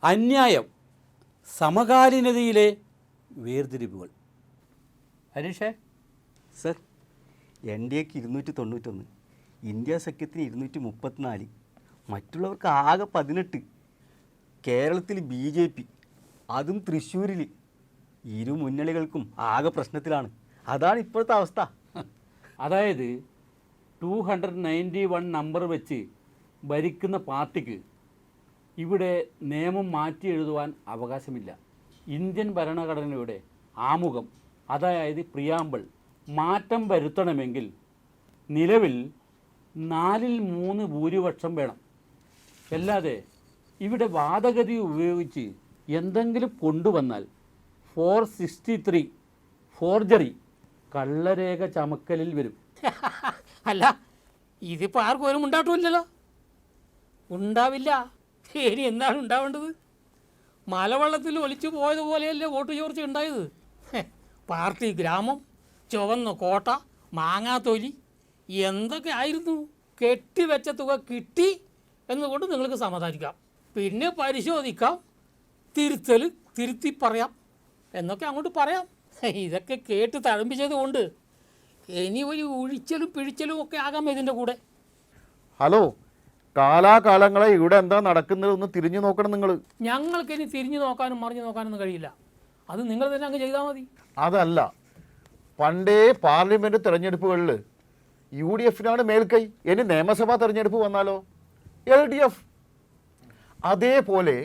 അന്യായം, സമകാലീനതയിലെ വേർതിരിവുകൾ. ഹരീഷേ? Sir, NDAക്ക് 291, India സഖ്യത്തിന് 234, മറ്റുള്ളവർക്ക് ആകെ 18. കേരളത്തിൽ BJP, അതും തൃശ്ശൂരിൽ. ഇരു മുന്നണികൾക്കും ആകെ പ്രശ്നത്തിലാണ്. അതാണ് ഇപ്പോഴത്തെ അവസ്ഥ. അതായത് 291 നമ്പർ വെച്ച് ഭരിക്കുന്ന പാർട്ടിക്ക് ഇവിടെ നിയമം മാറ്റി എഴുതുവാൻ അവകാശമില്ല. ഇന്ത്യൻ ഭരണഘടനയുടെ ആമുഖം, അതായത് പ്രിയാമ്പിൾ, മാറ്റം വരുത്തണമെങ്കിൽ നിലവിൽ 4/3 ഭൂരിപക്ഷം വേണം. അല്ലാതെ ഇവിടെ വാദഗതി ഉപയോഗിച്ച് എന്തെങ്കിലും കൊണ്ടുവന്നാൽ 463 ഫോർജറി, കള്ളരേഖ ചമക്കലിൽ വരും. അല്ല, ഇതിപ്പോൾ ആർക്കും ഒരു ഉണ്ടായിട്ടുമില്ലല്ലോ. ഉണ്ടാവില്ല. ഇനി എന്താണ് ഉണ്ടാവേണ്ടത്? മലവെള്ളത്തിൽ ഒലിച്ചു പോയതുപോലെയല്ലേ വോട്ട് ചോർച്ച ഉണ്ടായത്. പാർട്ടി ഗ്രാമം, ചുവന്ന കോട്ട, മാങ്ങാത്തൊലി, എന്തൊക്കെ ആയിരുന്നു. കെട്ടിവെച്ച തുക കിട്ടി എന്നുകൊണ്ട് നിങ്ങൾക്ക് സമാധാനിക്കാം. പിന്നെ പരിശോധിക്കാം, തിരുത്തി പറയാം എന്നൊക്കെ അങ്ങോട്ട് പറയാം. ഇതൊക്കെ കേട്ട് തഴമ്പിച്ചത് കൊണ്ട് ഇനി ഒരു ഉഴിച്ചലും പിഴിച്ചലും ഒക്കെ ആകാം ഇതിൻ്റെ കൂടെ. ഹലോ, കാലാകാലങ്ങളെ ഇവിടെ എന്താ നടക്കുന്നതെന്ന് തിരിഞ്ഞു നോക്കണം നിങ്ങൾ. ഞങ്ങൾക്കിനി തിരിഞ്ഞു നോക്കാനും മറിഞ്ഞു നോക്കാനൊന്നും കഴിയില്ല. അത് നിങ്ങൾ തന്നെ അങ്ങ് ചെയ്താൽ മതി. അതല്ല, പണ്ടേ പാർലമെൻറ്റ് തെരഞ്ഞെടുപ്പുകളിൽ UDFനാണ് മേൽക്കൈ. ഇനി നിയമസഭാ തെരഞ്ഞെടുപ്പ് വന്നാലോ LDF. അതേപോലെ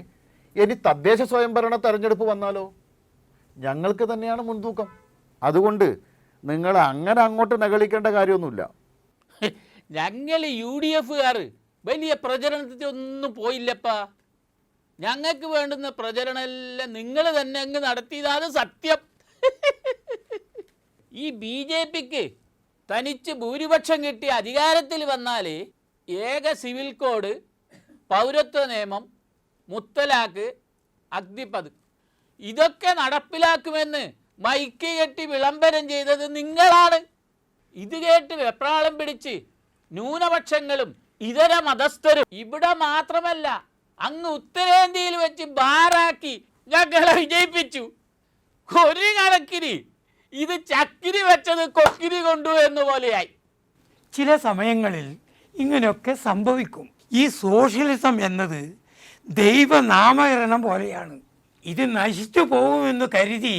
ഇനി തദ്ദേശ സ്വയംഭരണ തെരഞ്ഞെടുപ്പ് വന്നാലോ ഞങ്ങൾക്ക് തന്നെയാണ് മുൻതൂക്കം. അതുകൊണ്ട് നിങ്ങൾ അങ്ങനെ അങ്ങോട്ട് നകളിക്കേണ്ട കാര്യമൊന്നുമില്ല. ഞങ്ങൾ UDFകാർ വലിയ പ്രചരണത്തിനൊന്നും പോയില്ലപ്പാ. ഞങ്ങൾക്ക് വേണ്ടുന്ന പ്രചരണമെല്ലാം നിങ്ങൾ തന്നെ അങ്ങ് നടത്തിയതാണ് സത്യം. ഈ BJPക്ക് തനിച്ച് ഭൂരിപക്ഷം കിട്ടി അധികാരത്തിൽ വന്നാൽ ഏക സിവിൽ കോഡ്, പൗരത്വ നിയമം, മുത്തലാഖ്, അഗ്നിപഥ് ഇതൊക്കെ നടപ്പിലാക്കുമെന്ന് മൈക്ക് കെട്ടി വിളംബരം ചെയ്തത് നിങ്ങളാണ്. ഇത് കേട്ട് വെപ്രാളം പിടിച്ച് ന്യൂനപക്ഷങ്ങളും ഇതര മതസ്ഥരും ഇവിടെ മാത്രമല്ല അങ്ങ് ഉത്തരേന്ത്യയിൽ വെച്ച് ബാറാക്കി ഞങ്ങളെ വിജയിപ്പിച്ചു. ഒരു കണക്കിന് ഇത് ചക്കിരി വെച്ചത് കൊക്കിരി കൊണ്ടു എന്നുപോലെയായി. ചില സമയങ്ങളിൽ ഇങ്ങനെയൊക്കെ സംഭവിക്കും. ഈ സോഷ്യലിസം എന്നത് ദൈവനാമകരണം പോലെയാണ്. ഇത് നശിച്ചു പോകുമെന്ന് കരുതി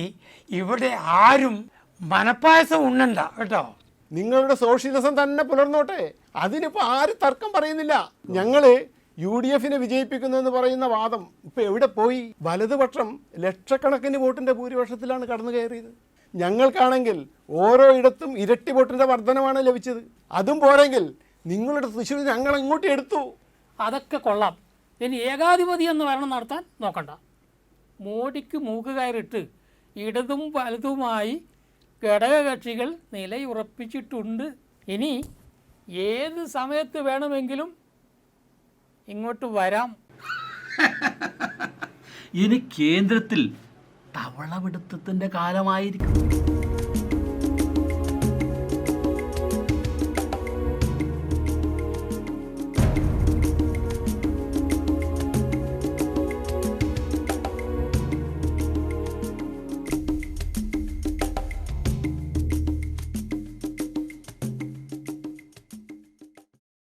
ഇവിടെ ആരും മനപ്പായസം ഉണ്ണണ്ട കേട്ടോ. നിങ്ങളുടെ സോഷ്യലിസം തന്നെ പുലർന്നോട്ടെ, അതിനിപ്പോൾ ആരും തർക്കം പറയുന്നില്ല. ഞങ്ങൾ UDFനെ വിജയിപ്പിക്കുന്നെന്ന് പറയുന്ന വാദം ഇപ്പോൾ എവിടെ പോയി? വലതുപക്ഷം ലക്ഷക്കണക്കിന് വോട്ടിൻ്റെ ഭൂരിപക്ഷത്തിലാണ് കടന്നു കയറിയത്. ഞങ്ങൾക്കാണെങ്കിൽ ഓരോ ഇടത്തും ഇരട്ടി വോട്ടിൻ്റെ വർധനമാണ് ലഭിച്ചത്. അതും പോരെങ്കിൽ നിങ്ങളുടെ തൃശ്ശൂർ ഞങ്ങൾ ഇങ്ങോട്ട് എടുത്തു. അതൊക്കെ കൊള്ളാം. ഇനി ഏകാധിപതി എന്ന് ഭരണം നടത്താൻ നോക്കണ്ട. മോഡിക്ക് മൂക്കുകയറിട്ട് ഇടതും വലതുമായി ഘടകകക്ഷികൾ നിലയുറപ്പിച്ചിട്ടുണ്ട്. ഇനി ഏത് സമയത്ത് വേണമെങ്കിലും ഇങ്ങോട്ട് വരാം. ഇനി കേന്ദ്രത്തിൽ തവളപിടുത്തത്തിൻ്റെ കാലമായിരിക്കും.